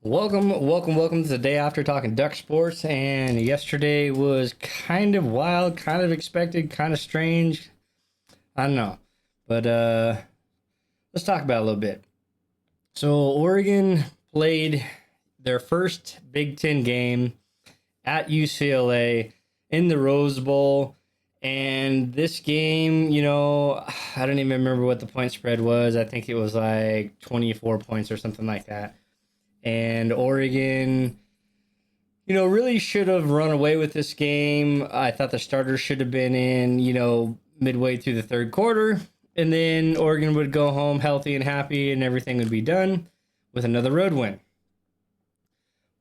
Welcome to the day after talking Duck sports. And yesterday was kind of wild, kind of expected, kind of strange. I don't know, but let's talk about it a little bit. So Oregon played their first Big Ten game at UCLA in the Rose Bowl. And this game, I don't even remember what the point spread was. I think it was like 24 points or something like that. And Oregon, really should have run away with this game. I thought the starters should have been in, midway through the third quarter. And then Oregon would go home healthy and happy and everything would be done with another road win.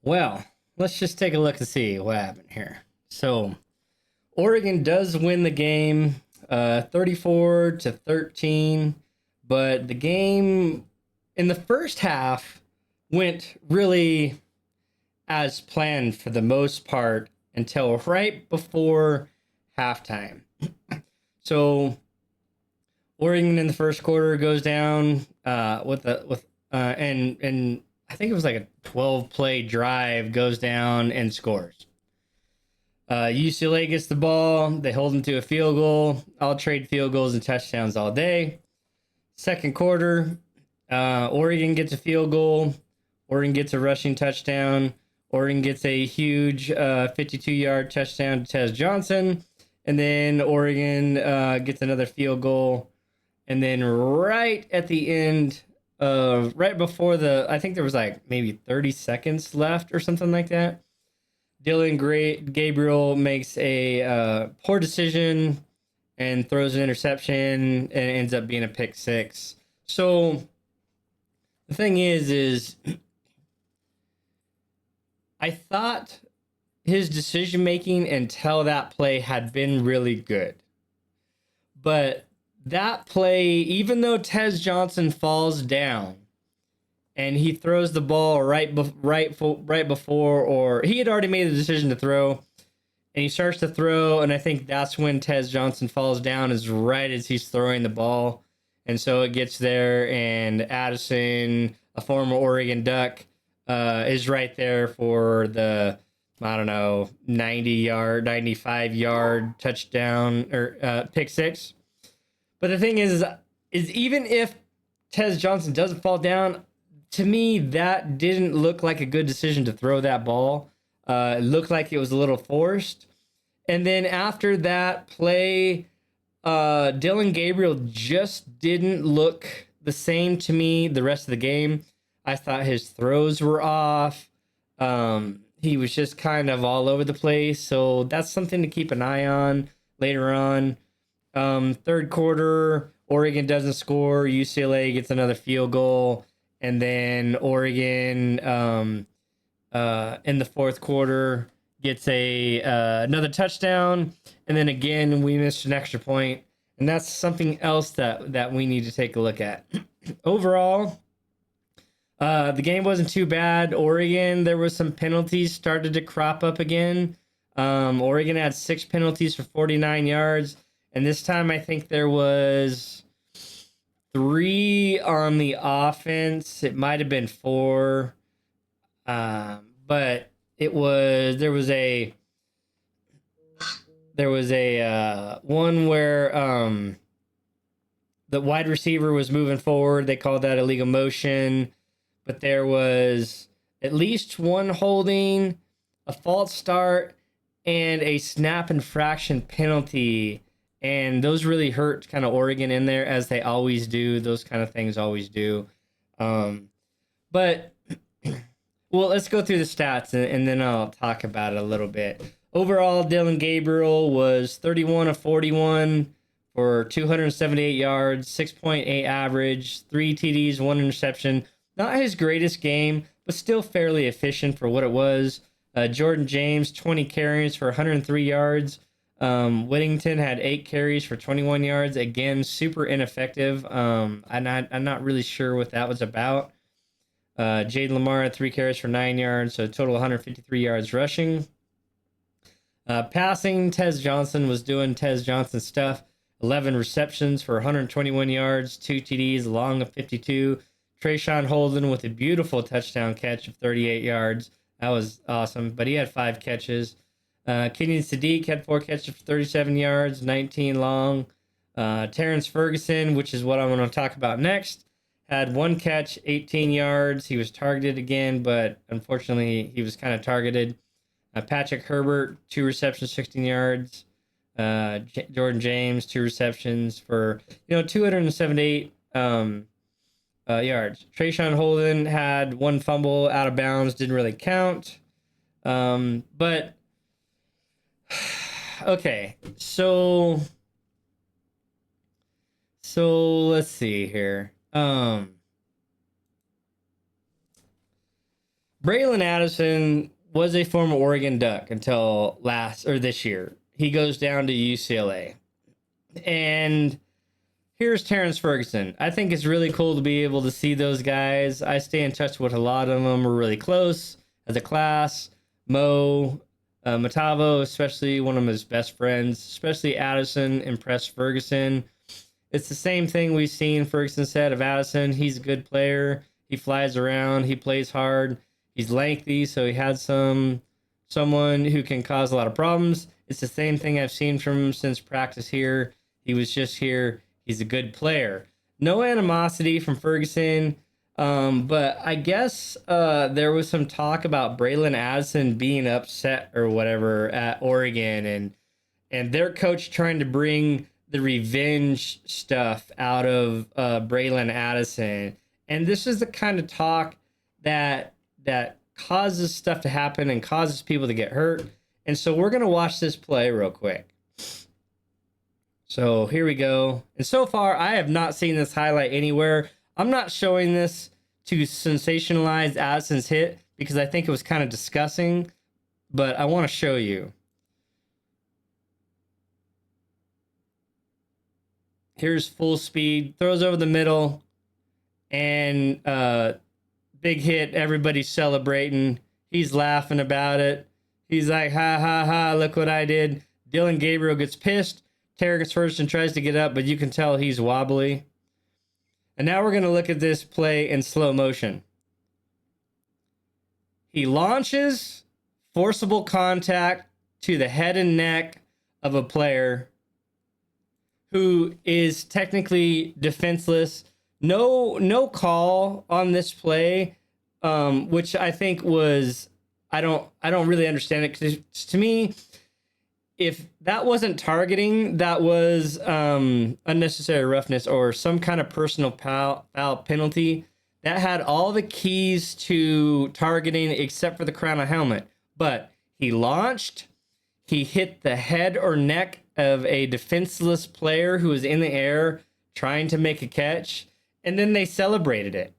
Well, let's just take a look to see what happened here. So Oregon does win the game 34-13, but the game in the first half went really as planned for the most part until right before halftime. So Oregon in the first quarter goes down and I think it was like a 12-play drive, goes down and scores. UCLA gets the ball. They hold them to a field goal. I'll trade field goals and touchdowns all day. Second quarter, Oregon gets a field goal. Oregon gets a rushing touchdown. Oregon gets a huge 52-yard touchdown to Tez Johnson. And then Oregon gets another field goal. And then right at the end, right before I think there was like maybe 30 seconds left or something like that, Dillon Gabriel makes a poor decision and throws an interception and it ends up being a pick six. So the thing is I thought his decision making until that play had been really good. But that play, even though Tez Johnson falls down and he throws the ball right before, or he had already made the decision to throw, and he starts to throw, and I think that's when Tez Johnson falls down, is right as he's throwing the ball. And so it gets there, and Addison, a former Oregon Duck, is right there for the, 95-yard touchdown or pick six. But the thing is even if Tez Johnson doesn't fall down, to me, that didn't look like a good decision to throw that ball. It looked like it was a little forced. And then after that play, Dillon Gabriel just didn't look the same to me the rest of the game. I thought his throws were off. He was just kind of all over the place. So that's something to keep an eye on later on. Third quarter, Oregon doesn't score. UCLA gets another field goal. And then Oregon in the fourth quarter gets another touchdown. And then again, we missed an extra point. And that's something else that we need to take a look at. Overall, the game wasn't too bad. Oregon, there was some penalties started to crop up again. Oregon had 6 penalties for 49 yards. And this time I think there was 3 on the offense. It might have been 4. But there was a one where the wide receiver was moving forward. They called that illegal motion. But there was at least one holding, a false start, and a snap infraction penalty. And those really hurt kind of Oregon in there, as they always do. Those kind of things always do. But, well, let's go through the stats, and then I'll talk about it a little bit. Overall, Dillon Gabriel was 31 of 41 for 278 yards, 6.8 average, 3 TDs, 1 interception. Not his greatest game, but still fairly efficient for what it was. Jordan James, 20 carries for 103 yards. Whittington had 8 carries for 21 yards. Again, super ineffective. I'm not really sure what that was about. Jade Lamar had 3 carries for 9 yards, so a total 153 yards rushing. Passing, Tez Johnson was doing Tez Johnson stuff. 11 receptions for 121 yards, 2 TDs, long of 52. Trayshawn Holden with a beautiful touchdown catch of 38 yards. That was awesome. But he had 5 catches. Kenyon Sadiq had 4 catches for 37 yards, 19 long. Terrence Ferguson, which is what I'm going to talk about next, had 1 catch, 18 yards. He was targeted again, but unfortunately he was kind of targeted. Patrick Herbert, 2 receptions, 16 yards. Jordan James, 2 receptions for 278 yards. Trayshawn Holden had 1 fumble out of bounds, didn't really count. But okay, so let's see here. Braylon Addison was a former Oregon Duck until this year. He goes down to UCLA. And here's Terrence Ferguson. I think it's really cool to be able to see those guys. I stay in touch with a lot of them. We're really close as a class. Mo, Matavo, especially one of his best friends, especially Addison, impressed Ferguson. It's the same thing we've seen Ferguson said of Addison. He's a good player. He flies around. He plays hard. He's lengthy, so he had someone who can cause a lot of problems. It's the same thing I've seen from him since practice here. He was just here. He's a good player. No animosity from Ferguson, but I guess there was some talk about Braylon Addison being upset or whatever at Oregon, and their coach trying to bring the revenge stuff out of Braylon Addison. And this is the kind of talk that causes stuff to happen and causes people to get hurt. And so we're going to watch this play real quick. So here we go. And so far, I have not seen this highlight anywhere. I'm not showing this to sensationalize Addison's hit because I think it was kind of disgusting, but I want to show you. Here's full speed, throws over the middle, and big hit. Everybody's celebrating. He's laughing about it. He's like, ha, ha, ha, look what I did. Dillon Gabriel gets pissed. Terrence Ferguson tries to get up, but you can tell he's wobbly. And now we're going to look at this play in slow motion. He launches forcible contact to the head and neck of a player who is technically defenseless. No call on this play, which I think was, I don't really understand it, because to me, if that wasn't targeting, that was unnecessary roughness or some kind of personal foul penalty. That had all the keys to targeting except for the crown of helmet. But he launched, he hit the head or neck of a defenseless player who was in the air trying to make a catch, and then they celebrated it.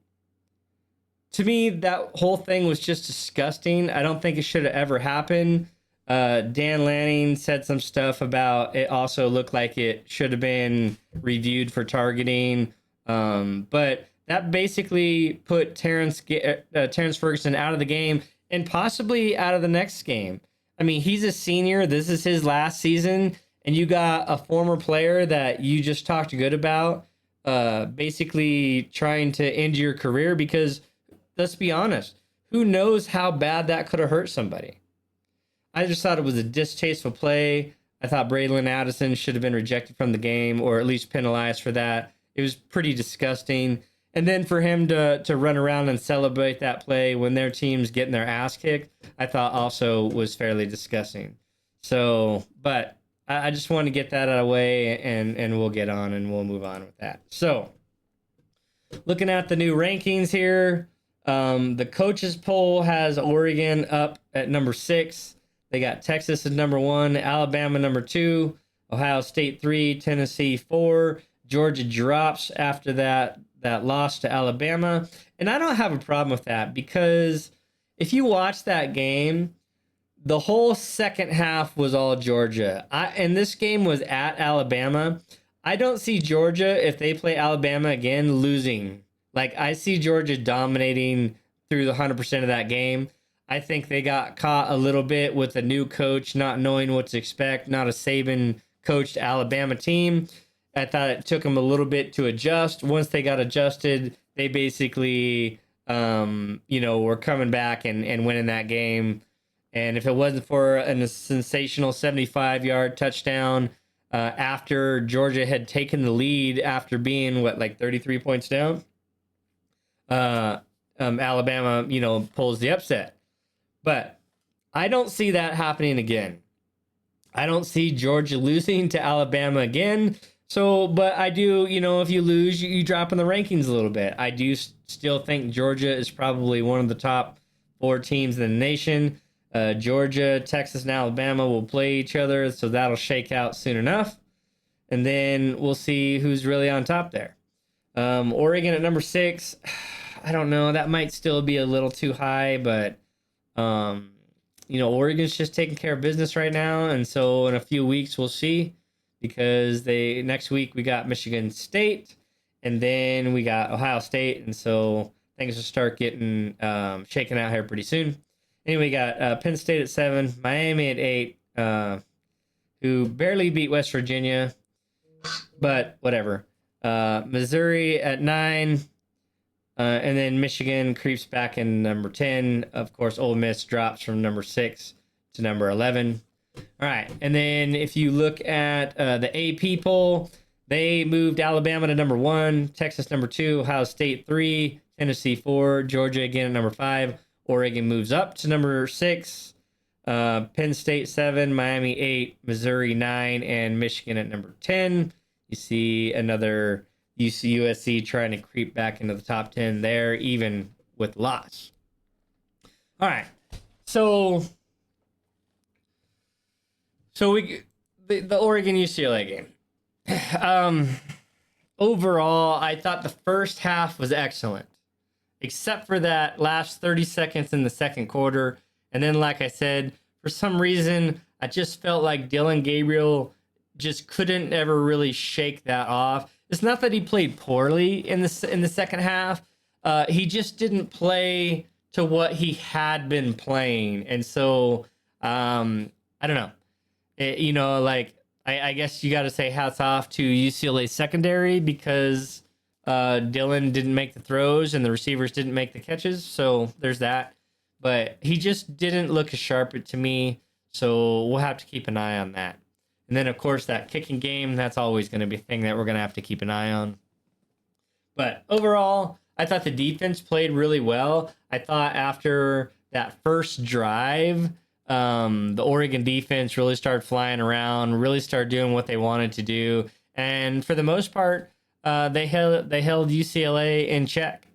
To me, that whole thing was just disgusting. I don't think it should have ever happened. Dan Lanning said some stuff about it also looked like it should have been reviewed for targeting. But that basically put Terrence Ferguson out of the game and possibly out of the next game. I mean, he's a senior. This is his last season. And you got a former player that you just talked good about basically trying to end your career because, let's be honest, who knows how bad that could have hurt somebody. I just thought it was a distasteful play. I thought Braylon Addison should have been rejected from the game or at least penalized for that. It was pretty disgusting. And then for him to run around and celebrate that play when their team's getting their ass kicked, I thought also was fairly disgusting. So, but I just want to get that out of the way and we'll get on and we'll move on with that. So, looking at the new rankings here, the coaches poll has Oregon up at number 6. They got Texas at number 1, Alabama number 2, Ohio State 3, Tennessee 4. Georgia drops after that loss to Alabama. And I don't have a problem with that because if you watch that game, the whole second half was all Georgia. And this game was at Alabama. I don't see Georgia, if they play Alabama again, losing. Like, I see Georgia dominating through the 100% of that game. I think they got caught a little bit with a new coach, not knowing what to expect, not a Saban-coached Alabama team. I thought it took them a little bit to adjust. Once they got adjusted, they basically, were coming back and winning that game. And if it wasn't for a sensational 75-yard touchdown after Georgia had taken the lead after being, 33 points down, Alabama, pulls the upset. But I don't see that happening again. I don't see Georgia losing to Alabama again. So, but I do, if you lose, you drop in the rankings a little bit. I do still think Georgia is probably one of the top 4 teams in the nation. Georgia, Texas, and Alabama will play each other, so that'll shake out soon enough. And then we'll see who's really on top there. Oregon at number 6. I don't know. That might still be a little too high, but, Oregon's just taking care of business right now. And so in a few weeks, we'll see, because next week we got Michigan State, and then we got Ohio State. And so things will start getting shaken out here pretty soon. Anyway, we got Penn State at 7, Miami at 8, who barely beat West Virginia, but whatever. Missouri at 9, and then Michigan creeps back in number 10. Of course, Ole Miss drops from number 6 to number 11. All right, and then if you look at the AP poll, they moved Alabama to number 1, Texas number 2, Ohio State 3, Tennessee 4, Georgia again at number 5. Oregon moves up to number 6, Penn State 7, Miami 8, Missouri 9, and Michigan at number 10. You see another USC trying to creep back into the top 10 there, even with loss. All right, so the Oregon UCLA game. Overall, I thought the first half was excellent, except for that last 30 seconds in the second quarter. And then, like I said, for some reason, I just felt like Dillon Gabriel just couldn't ever really shake that off. It's not that he played poorly in the second half. He just didn't play to what he had been playing. And so, I don't know. I guess you got to say hats off to UCLA secondary, because Dillon didn't make the throws and the receivers didn't make the catches. So there's that. But he just didn't look as sharp to me. So we'll have to keep an eye on that. And then, of course, that kicking game, that's always going to be a thing that we're going to have to keep an eye on. But overall, I thought the defense played really well. I thought after that first drive, the Oregon defense really started flying around, really started doing what they wanted to do. And for the most part, they held UCLA in check.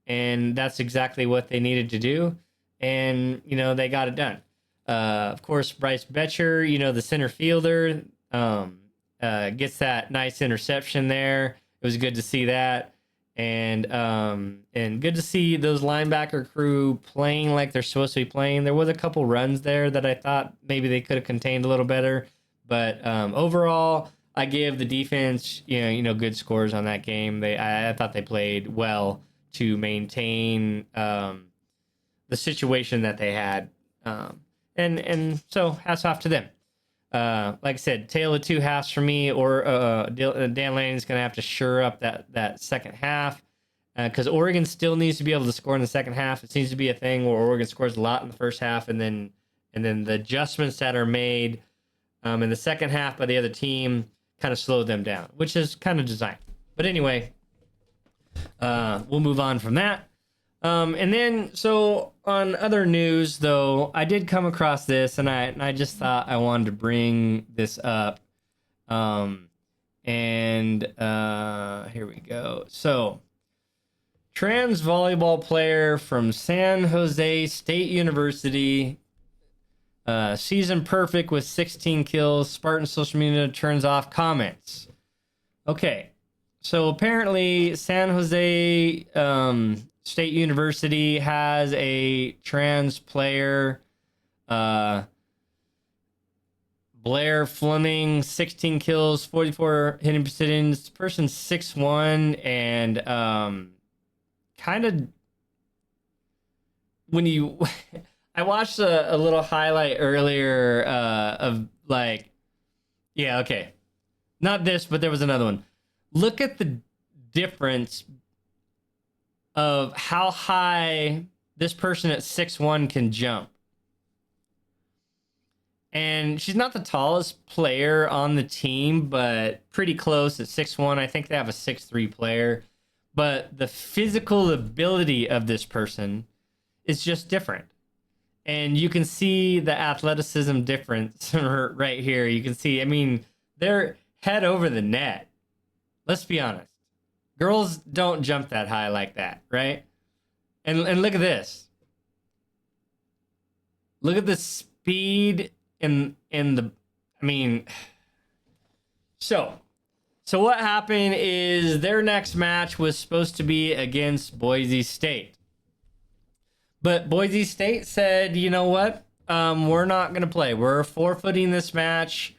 And that's exactly what they needed to do. And, they got it done. Of course, Bryce Betcher, the center fielder, gets that nice interception there. It was good to see that. And good to see those linebacker crew playing like they're supposed to be playing. There was a couple runs there that I thought maybe they could have contained a little better. But overall, I give the defense, good scores on that game. I thought they played well to maintain the situation that they had. And so hats off to them. Like I said, tale of two halves for me, or Dan Lanning's going to have to shore up that second half, because Oregon still needs to be able to score in the second half. It seems to be a thing where Oregon scores a lot in the first half, and then the adjustments that are made in the second half by the other team kind of slow them down, which is kind of designed. But anyway, we'll move on from that. And then, so on other news, though, I did come across this, and I just thought I wanted to bring this up. And here we go. So, trans volleyball player from San Jose State University, season perfect with 16 kills. Spartan social media turns off comments. Okay, so apparently San Jose State University has a trans player, Blair Fleming, 16 kills, 44 hitting positions. Person's 6'1", and kind of when you I watched a little highlight earlier of not this, but there was another one. Look at the difference of how high this person at 6'1" can jump. And she's not the tallest player on the team, but pretty close at 6'1". I think they have a 6'3" player. But the physical ability of this person is just different. And you can see the athleticism difference right here. You can see, I mean, they're head over the net. Let's be honest. Girls don't jump that high like that, right? And look at this. Look at the speed in the, I mean, so what happened is their next match was supposed to be against Boise State. But Boise State said, you know what? We're not going to play. We're forfeiting this match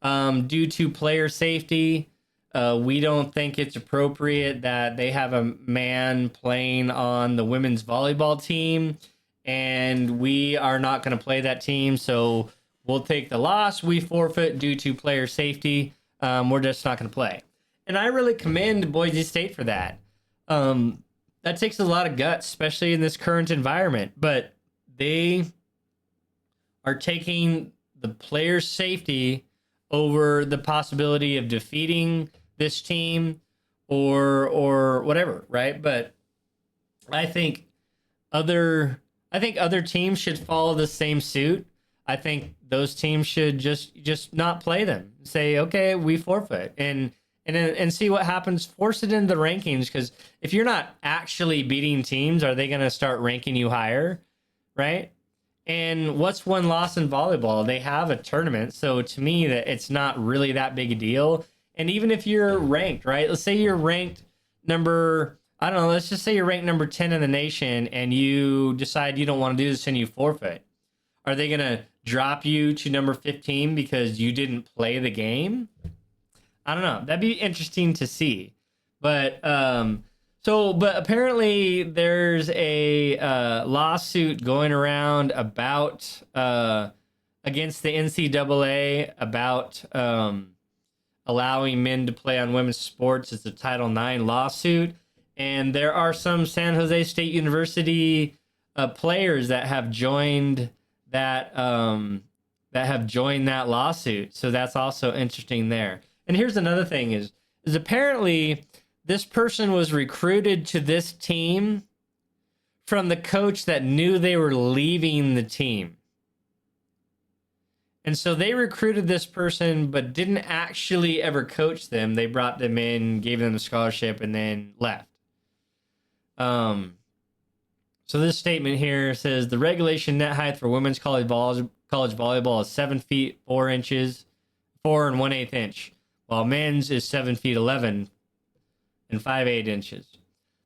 due to player safety. We don't think it's appropriate that they have a man playing on the women's volleyball team, and we are not going to play that team. So we'll take the loss. We forfeit due to player safety. We're just not going to play. And I really commend Boise State for that. That takes a lot of guts, especially in this current environment. But they are taking the player's safety over the possibility of defeating this team or whatever, right? But I think other teams should follow the same suit. I think those teams should just not play them. Say, okay, we forfeit and see what happens. Force it into the rankings, because if you're not actually beating teams, are they going to start ranking you higher, right? And what's one loss in volleyball? They have a tournament, so to me, that it's not really that big a deal. And even if you're ranked, right? Let's say you're ranked number, I don't know, let's just say you're ranked number 10 in the nation, and you decide you don't want to do this and you forfeit. Are they going to drop you to number 15 because you didn't play the game? I don't know. That'd be interesting to see. But but apparently there's a lawsuit going around about against the NCAA about allowing men to play on women's sports. It's a Title IX lawsuit, and there are some San Jose State University players that have joined that lawsuit. So that's also interesting there. And here's another thing is apparently this person was recruited to this team from the coach that knew they were leaving the team. And so they recruited this person, but didn't actually ever coach them. They brought them in, gave them a scholarship, and then left. So this statement here says the regulation net height for women's college volleyball is 7 feet 4 inches, 4 1/8 inch, while men's is 7 feet 11 and 5/8 inches.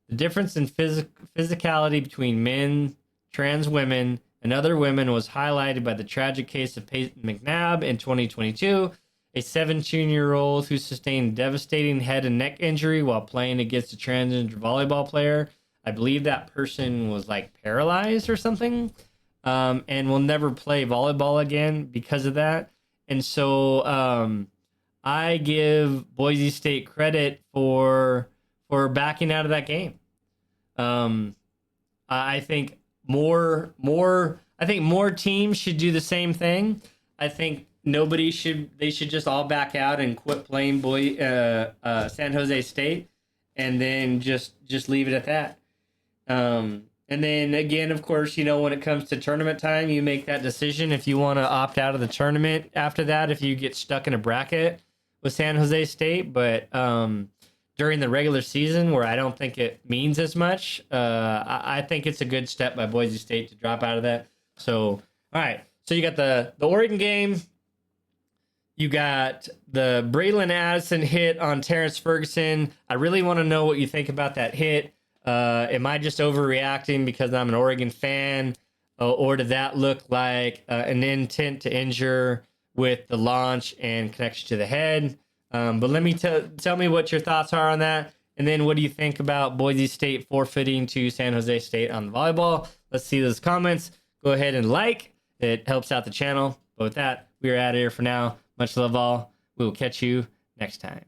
The difference in physicality between men, trans women, and other women was highlighted by the tragic case of Peyton McNabb in 2022, a 17-year-old who sustained devastating head and neck injury while playing against a transgender volleyball player. I believe that person was like paralyzed or something, and will never play volleyball again because of that. And so I give Boise State credit for backing out of that game. I think more teams should do the same thing. I think they should just all back out and quit playing San Jose State, and then just leave it at that. And then again, of course, when it comes to tournament time, you make that decision if you want to opt out of the tournament after that, if you get stuck in a bracket with San Jose State. But during the regular season, where I don't think it means as much, I think it's a good step by Boise State to drop out of that. So, all right. So you got the Oregon game. You got the Braylon Addison hit on Terrence Ferguson. I really want to know what you think about that hit. Am I just overreacting because I'm an Oregon fan, or did that look like an intent to injure with the launch and connection to the head? But let me tell me what your thoughts are on that, and then what do you think about Boise State forfeiting to San Jose State on the volleyball? Let's see those comments. Go ahead and like. It helps out the channel. But with that, we are out of here for now. Much love all. We will catch you next time.